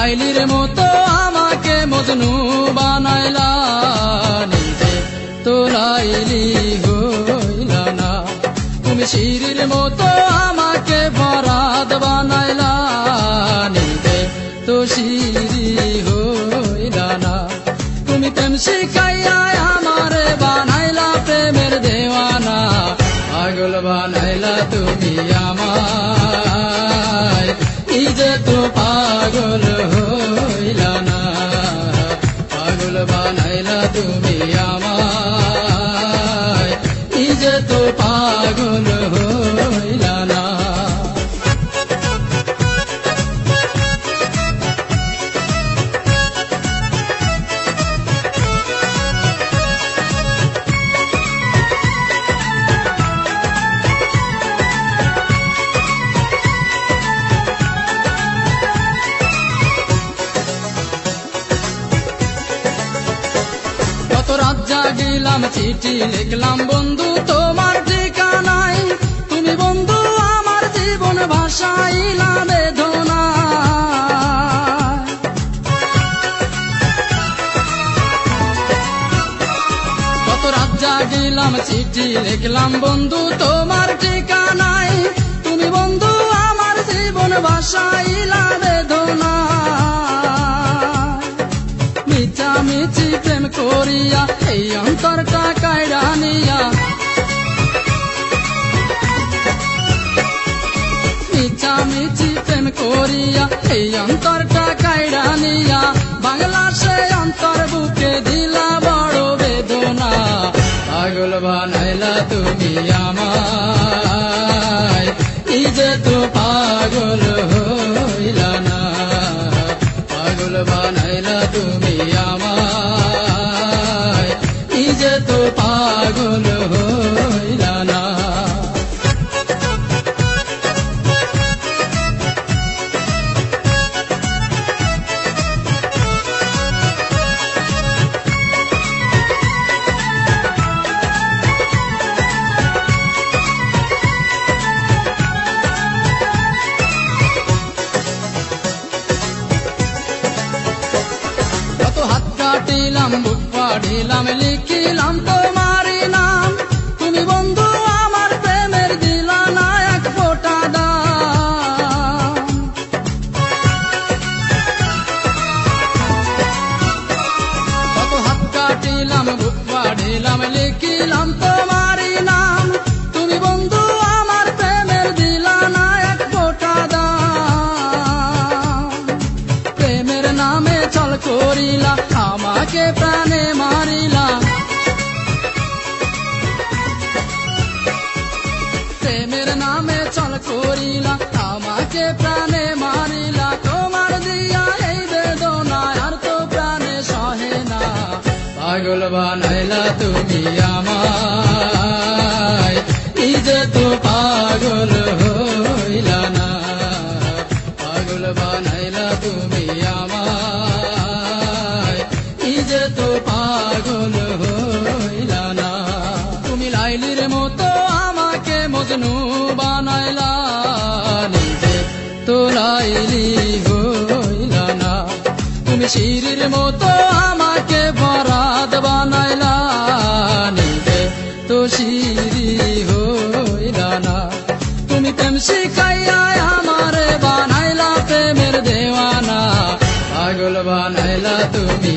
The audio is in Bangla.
লাইলির মতো আমাকে মজনু বানাইলা, নিজে তো লাইলি হইলা না। তুমি শিরির মতো আমাকে ফরাদ বানাইলা, নিজে তো শিরি হইলা না। তুমি প্রেম শিখাইয়া আমারে বানাইলা প্রেমের দেওয়ানা, পাগল বানাইলা তুমি আমায়, নিজে তো পাগল হইলা না। পাগল বানাইলা তুমি আমায়, নিজে তো পাগল হইলা না। রাত জাগিলাম চিঠি লিখলাম বন্ধু তোমার ঠিকানায়, তুমি বন্ধু আমার জীবন ভাসাইলা বেদনা। কত রাত জাগিলাম চিঠি লিখলাম বন্ধু তোমার ঠিকানায়, তুমি বন্ধু আমার জীবন ভাসাইলা বেদনা। মিছি প্রেম করিয়া এই অন্তরটা কায়রা নিয়া, মিছি প্রেম করিয়া এই অন্তরটা কায়রা নিয়া, বাংলা সে অন্তর বুকে দিলা বড় বেদনা। পাগল বানাইলা তুমি আমায়, নিজে তো পাগল হইলা না। পাগল বানাইলা তুমি আমায়, নিজে তো পাগল হইলা না। হাত কাটিলাম বুক পাড়িলাম লিখিলাম তোমারই নাম, তুমি বন্ধু আমার প্রেমের দিলা না এক ফোঁটা দাম। কত হাত কাটিলাম বুক পাড়িলাম লিখিলাম তোমারই নাম, তুমি বন্ধু আমার প্রেমের দিলা না এক ফোঁটা দাম। প্রেমের নামে ছল করিলা আমাকে প্রাণে মারিলা, প্রেমের নামে ছল করিলা আমাকে প্রাণে মারিলা। তোমার দিয়া এই বেদনা আর তো প্রাণে সহে না। পাগল বানাইলা তুমি আমায়, নিজে তো পাগল হইলা না। পাগল বানাইলা তুমি আমায়, নিজে তো পাগল হইলা না। তুমি লাইলির মতো আমাকে মজনু বানাইলা, নিজে তো লাইলি হইলা না। তুমি শিরির মতো আমাকে ফরাদ বানাইলা, নিজে তো শিরি হইলা না। তুমি প্রেম শিখাইয়া আমারে বানাইলা প্রেমের দেওয়ানা, পাগল বানাইলা তুমি